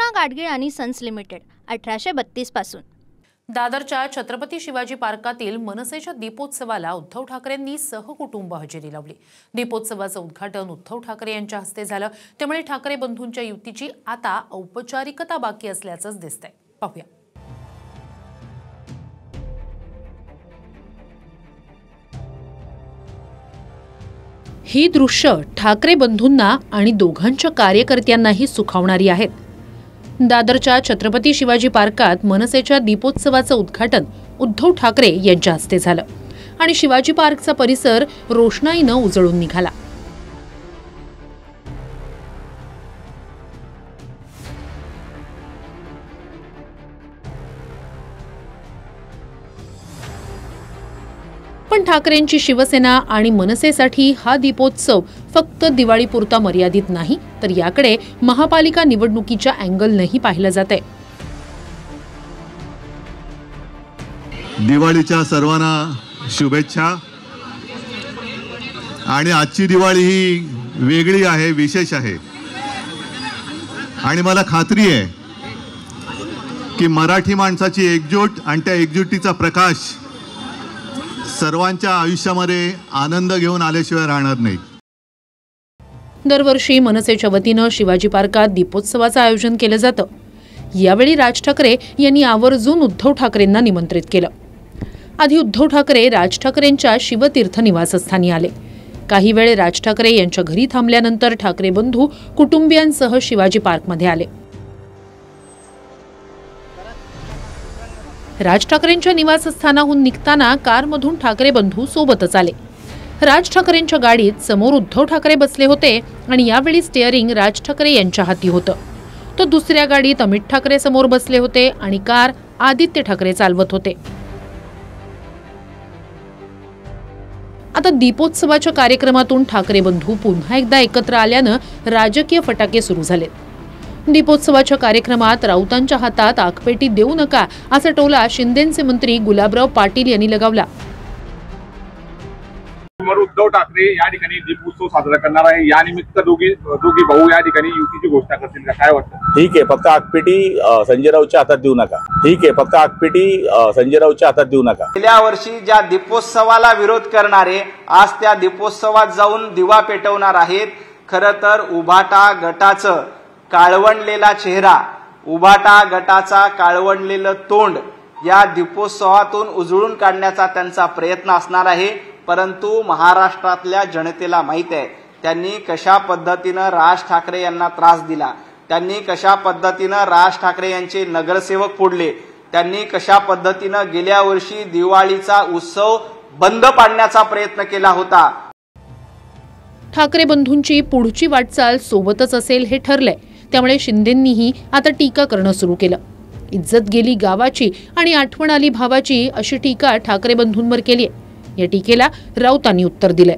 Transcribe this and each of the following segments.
कृष्णा गाडगीळ आणि sons limited 1832 पासून। दादरच्या छत्रपती शिवाजी पार्कातील मनसेच्या दीपोत्सवाला उद्धव ठाकरेंनी सहकुटुंब हजेरी लावली। दीपोत्सवाचं उद्घाटन उद्धव ठाकरे यांच्या हस्ते झालं। त्यामुळे ठाकरे बंधूंच्या युतीची आता औपचारिकता बाकी असल्याचंच दिसतंय। पाहूया। ही दृश्य ठाकरे बंधूंना आणि दोघांच्या कार्यकर्त्यांनाही सुखावणारी आहेत। दादरच्या छत्रपती शिवाजी पार्कात मनसेच्या दीपोत्सवाचं उद्घाटन उद्धव ठाकरे यांच्या हस्ते झालं आणि शिवाजी पार्कचा परिसर रोषणाईनं उजळून निघाला। पण ठाकरेंची शिवसेना आणि मनसेसाठी हा दीपोत्सव फक्त दिवाळीपुरता मर्यादित नाही, तर याकडे महापालिका निवडणुकीच्या अँगलनेही पाहिलं जातंय। दिवाळीच्या सर्वांना शुभेच्छा। आणि आजची दिवाळी ही वेगळी आहे, विशेष आहे आणि मला खात्री आहे की मराठी माणसाची एकजूट आणि त्या एकजुटीचा प्रकाश सर्वांच्या आयुष्यामध्ये आनंद घेऊन आल्याशिवाय राहणार नाही। दरवर्षी मनसेच्या वतीनं शिवाजी पार्कात दीपोत्सवाचं आयोजन केलं जातं। यावेळी राज ठाकरे यांनी आवर्जून उद्धव ठाकरेंना निमंत्रित केलं। आधी उद्धव ठाकरे राज ठाकरेंच्या शिवतीर्थ निवासस्थानी आले। काही वेळ राज ठाकरे यांच्या घरी थांबल्यानंतर ठाकरे बंधू कुटुंबियांसह शिवाजी पार्कमध्ये आले। राज ठाकरेंच्या निवासस्थानाहून निघताना कारमधून ठाकरे बंधू सोबतच आले। राज ठाकरेंच्या गाडीत समोर उद्धव ठाकरे बसले होते आणि यावेळी स्टीअरिंग राज ठाकरे यांच्या हाती होतं। तो दुसऱ्या गाडीत अमित ठाकरे समोर बसले होते आणि कार आदित्य ठाकरे चालवत होते। आता दीपोत्सवाच्या कार्यक्रमातून ठाकरे बंधू पुन्हा एकदा एकत्र आल्यानं राजकीय फटाके सुरू झालेत। दीपोत्सवाच्या कार्यक्रमात राऊतांच्या हातात आगपेटी देऊ नका असा टोला शिंदेचे मंत्री गुलाबराव पाटील यांनी लगावला। उद्धव ठाकरे या ठिकाणी दीपोत्सव साजरा करणार आहे। या निमित्त दोघी भाऊ या ठिकाणी युतीची घोषणा करतील का, काय वाटतं? ठीक आहे, फक्त आगपेटी संजय राऊतच्या हातात देऊ नका। ठीक आहे, फक्त आगपेटी संजय राऊतच्या हातात देऊ नका। गेल्या वर्षी ज्या दीपोत्सवाला विरोध करणारे आज त्या दीपोत्सवात जाऊन दिवा पेटवणार आहेत। खरं तर उभाटा गटाचं काळवंडलेला चेहरा, उभाटा गटाचा काळवंडलेलं तोंड या दीपोत्सवातून उजळून काढण्याचा त्यांचा प्रयत्न असणार आहे। परंतु महाराष्ट्रातल्या जनतेला माहित आहे त्यांनी कशा पद्धतीनं राज ठाकरे यांना त्रास दिला, त्यांनी कशा पद्धतीनं राज ठाकरे यांचे नगरसेवक फोडले, त्यांनी कशा पद्धतीनं गेल्या वर्षी दिवाळीचा उत्सव बंद पाडण्याचा प्रयत्न केला होता। ठाकरे बंधूंची पुढची वाटचाल सोबतच असेल हे ठरलंय। त्यामुळे शिंदेंनीही आता टीका करणं सुरू केलं। इज्जत गेली गावाची आणि आठवण आली भावाची अशी टीका ठाकरे बंधूंवर केली आहे। या टीकेला राऊतांनी उत्तर दिलंय।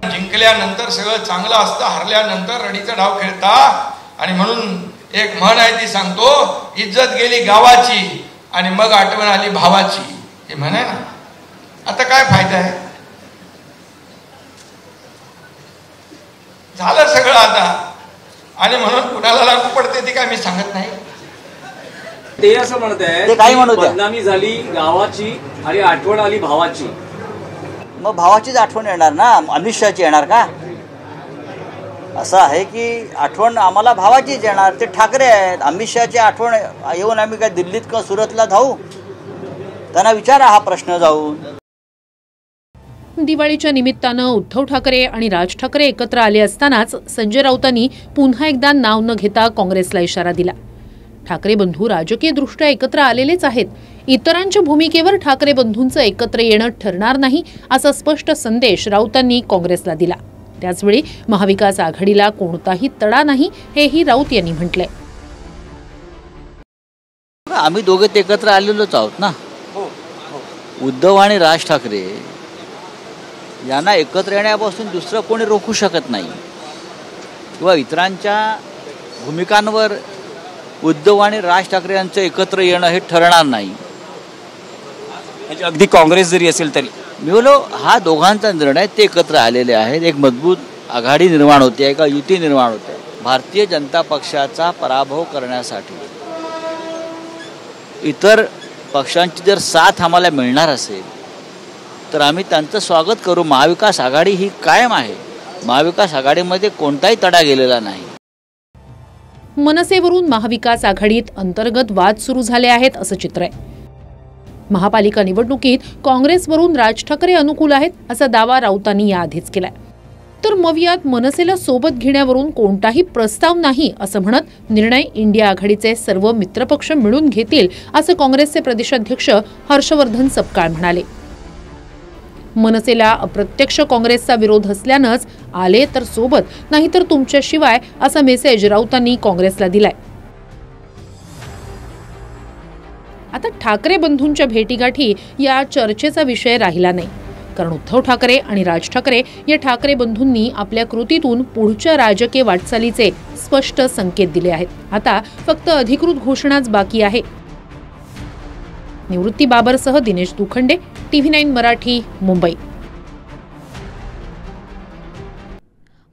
जिंकल्यानंतर सगळं चांगलं असतं, हरल्यानंतर रडीचा डाव खेळता आणि म्हणून एक म्हण आहे ती सांगतो, इज्जत गेली गावाची आणि मग आठवण आली भावाची, हे म्हण आहे ना। आता काय फायदा आहे? झालं सगळं आता आणि म्हणून कुणाला लागू पडते ती काय मी सांगत नाही। ते असं म्हणत आहे बदनामी झाली गावाची आणि आठवण आली भावाची। मग भावाचीच आठवण येणार ना, अमित शहाची येणार का? असं आहे की आठवण आम्हाला भावाचीच येणार। ते ठाकरे आहेत, अमित शहाची आठवण येऊन आम्ही काय दिल्लीत का सुरतला धावू? त्यांना विचारा हा प्रश्न जाऊन। दिवाळीच्या निमित्तानं उद्धव ठाकरे आणि राज ठाकरे एकत्र आले असतानाच संजय राऊतांनी पुन्हा एकदा नाव न घेता काँग्रेसला इशारा दिला। ठाकरे बंधू राजकीय दृष्ट्या एकत्र आलेलेच आहेत। इतरांच्या भूमिकेवर ठाकरे बंधूंचं एकत्र येणं ठरणार नाही असा स्पष्ट संदेश राऊतांनी काँग्रेसला दिला। त्याचवेळी महाविकास आघाडीला कोणताही तडा नाही हेही राऊत यांनी म्हटलंय। आम्ही दोघे एकत्र आलेलोच आहोत ना। उद्धव आणि राज ठाकरे यांना एकत्र येण्यापासून दुसरं कोणी रोखू शकत नाही किंवा इतरांच्या भूमिकांवर उद्धव आणि राज ठाकरे यांचं एकत्र येणं हे ठरणार नाही। म्हणजे अगदी काँग्रेस जरी असेल तरी मी बोलो हा दोघांचा निर्णय, ते एकत्र आलेले आहेत। एक मजबूत आघाडी निर्माण होते, एका युती निर्माण होते। भारतीय जनता पक्षाचा पराभव करण्यासाठी इतर पक्षांची जर साथ आम्हाला मिळणार असेल तर आम्ही त्यांचं स्वागत करू. महाविकास आघाडी ही कायम आहे. महाविकास आघाडीमध्ये कोणताही तडा गेलेला नाही. मनसेवरून महाविकास आघाडीत अंतर्गत वाद सुरू झाले आहेत असं चित्र आहे. महापालिका निवडणुकीत काँग्रेसवरून राज ठाकरे अनुकूल आहेत असा दावा राऊतांनी याआधीच केलाय. तर मवियात मनसेला सोबत घेण्यावरून कोणताही प्रस्ताव नाही असं म्हणत निर्णय इंडिया आघाडीचे सर्व मित्रपक्ष मिळून घेतील असं काँग्रेसचे प्रदेशाध्यक्ष हर्षवर्धन सपकाळ म्हणाले. मनसेला अप्रत्यक्ष काँग्रेसचा विरोध असल्यानंच आले तर सोबत नाहीतर तुमच्याशिवाय असा मेसेज राऊतांनी काँग्रेसला दिलाय. आता ठाकरे बंधूंच्या भेटीगाठी या चर्चेचा विषय राहिला नाही, कारण उद्धव ठाकरे आणि राज ठाकरे या ठाकरे बंधूंनी आपल्या कृतीतून पुढच्या राजकीय वाटचालीचे स्पष्ट संकेत दिले आहेत. आता फक्त अधिकृत घोषणाच बाकी आहे. निवृत्ती बाबरसह दिनेश दुखंडे, TV9 मराठी, मुंबई.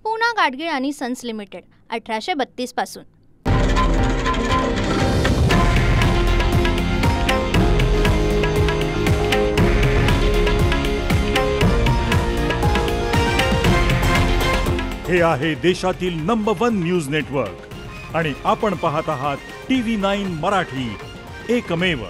पूना गाडगीळ आणि सन्स लिमिटेड 1832 पासून. हे आहे देशातील नंबर 1 न्यूज नेटवर्क आणि आपण पाहत आहात TV9 मराठी, एकमेव.